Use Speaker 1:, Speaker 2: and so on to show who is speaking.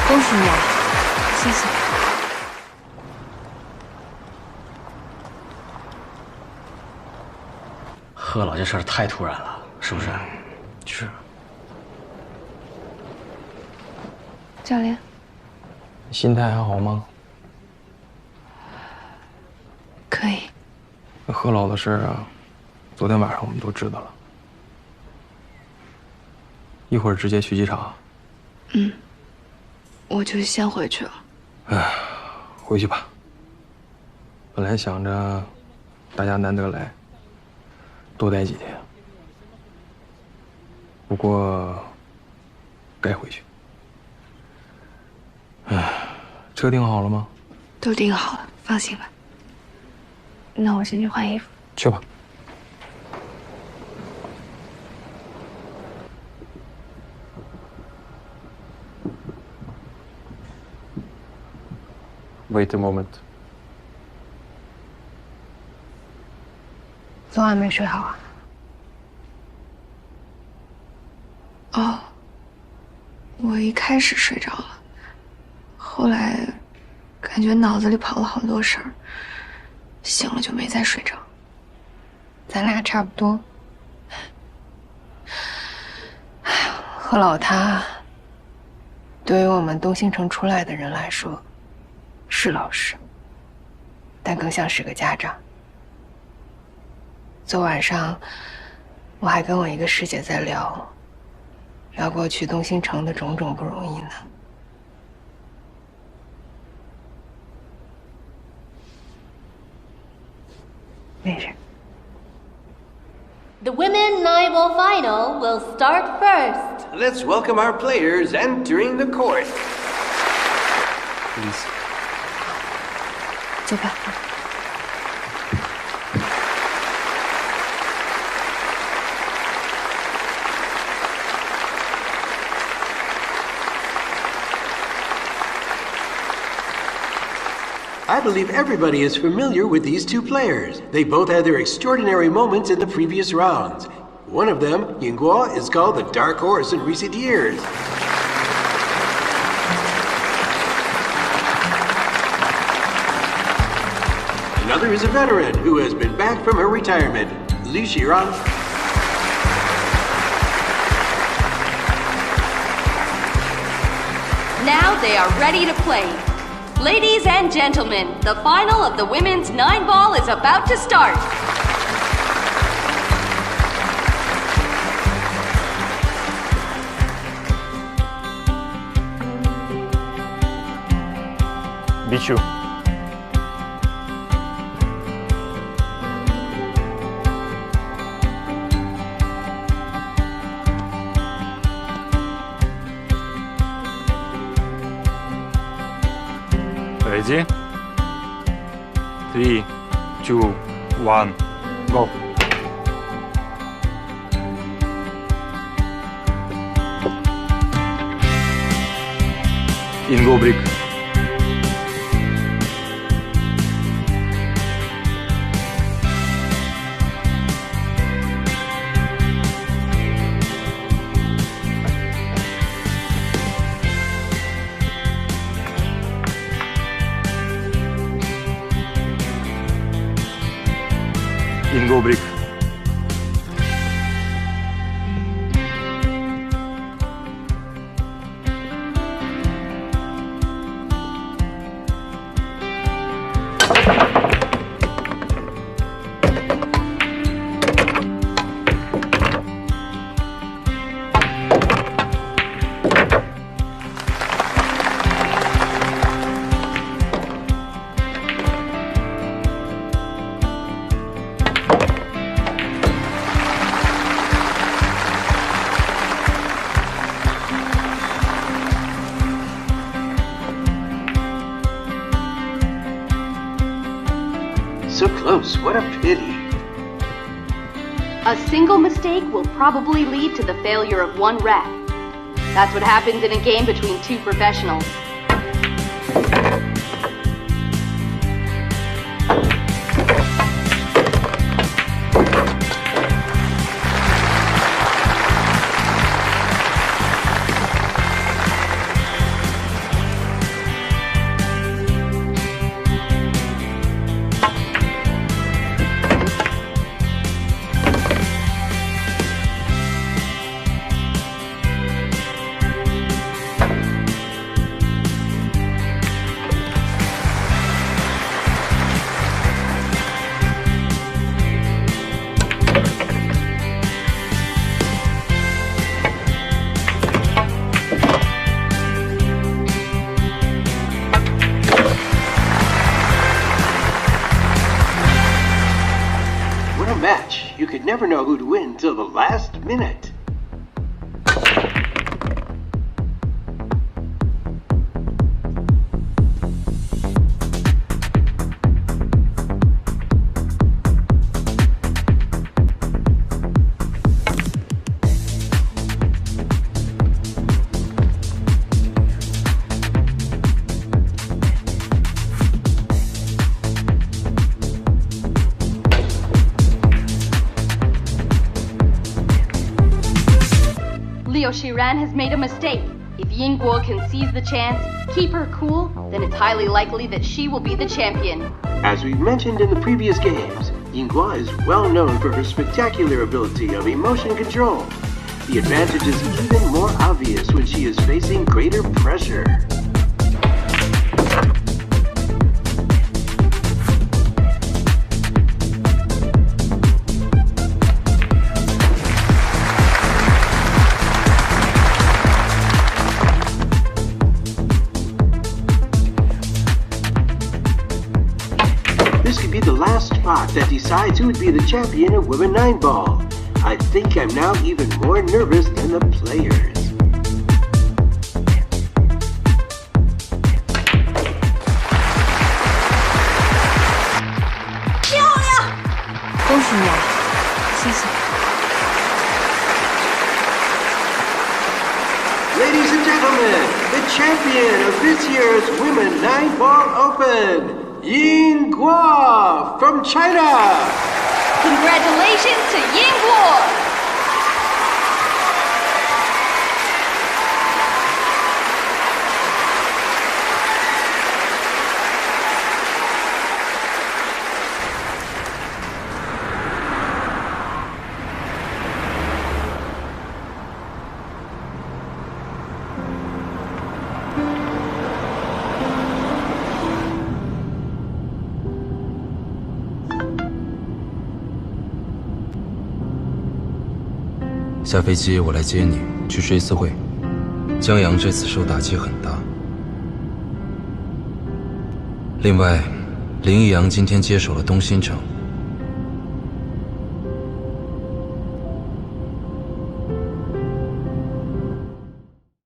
Speaker 1: 恭喜你啊！谢谢。
Speaker 2: 贺老这事儿太突然了，是不是？
Speaker 3: 是。
Speaker 1: 教练，
Speaker 3: 心态还好吗？
Speaker 1: 可以。
Speaker 3: 贺老的事啊，昨天晚上我们都知道了。一会儿直接去机场。
Speaker 1: 嗯，我就先回去了。
Speaker 3: 哎，回去吧。本来想着大家难得来，多待几天。不过该回去。哎，车订好了吗？
Speaker 1: 都订好了，放心吧。那我先去换衣服。
Speaker 3: 去吧。Wait a moment。
Speaker 1: 昨晚没睡好啊？哦，我一开始睡着了，后来感觉脑子里跑了好多事儿，醒了就没再睡着。咱俩差不多。哎呀，贺老他对于我们东兴城出来的人来说是老师，但更像是个家长。昨晚上我还跟我一个师姐在聊过去东兴城的种种不容易呢。没事。
Speaker 4: The women 9-ball final will start first.
Speaker 5: Let's welcome our players entering the court.
Speaker 3: Please.
Speaker 1: 走吧。
Speaker 5: I believe everybody is familiar with these two players. They both had their extraordinary moments in the previous rounds. One of them, Yin Guo, is called the dark horse in recent years. Another is a veteran who has been back from her retirement, Lin Yiyang.
Speaker 4: Now they are ready to play. Ladies and gentlemen, the final of the women's 9-ball is about to start.
Speaker 3: Bichu. Ready? 3, 2, 1, go. Yin Guo break. Yin Guo break.
Speaker 5: So close, what a pity.
Speaker 4: A single mistake will probably lead to the failure of one rack. That's what happens in a game between two professionals.
Speaker 5: never know who'd win till the last minute.
Speaker 4: Shiran has made a mistake. If Yin Guo can seize the chance, keep her cool, then it's highly likely that she will be the champion.
Speaker 5: As we've mentioned in the previous games, Yin Guo is well known for her spectacular ability of emotion control. The advantage is even more obvious when she is facing greater pressure. This could be the last spot that decides who would be the champion of Women 9 Ball. I think I'm now even more nervous than the players.
Speaker 1: 漂亮！恭喜你啊，谢谢。
Speaker 5: Ladies and gentlemen, the champion of this year's Women 9 Ball Open, Yin Guo from China!
Speaker 4: Congratulations to Yin Guo!
Speaker 6: 下飞机我来接你去追思会。江阳这次受打击很大。另外，林逸阳今天接手了东新城，